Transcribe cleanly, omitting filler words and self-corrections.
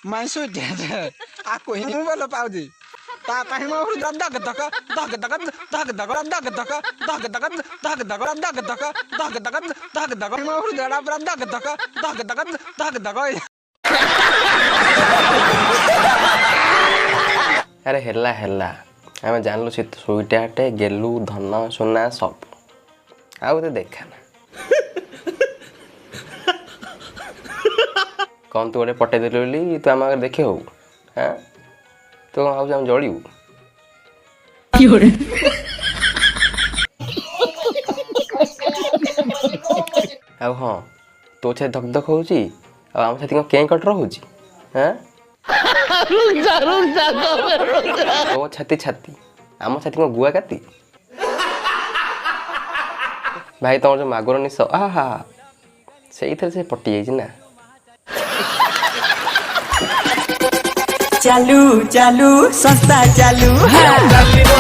मैं सुटे आको ही मु बोल पाउजी ता पाहि म दग दग दग दग दग दग दग दग दग दग दग दग दग दग दग दग दग दग दग म जड़ा पर दग दग दग दग दग दग अरे हेला हेला आम जानलु सी सुईटे हाटे गेलु धन सोना सब आउ तो देखा ना कौन तू गोटे पटे देलु बोली तू आम आगे देखे हो हाँ तू कौन भाव जड़ू आउ हाँ तो छे धक धक हो आम साथी कौन कें कटर हो हाँ तो छाती छाती आम छाती कौन गुआ काती भाई तुम जो मागुर निश आहा से पटी जाइए ना चालू चालू सस्ता चालू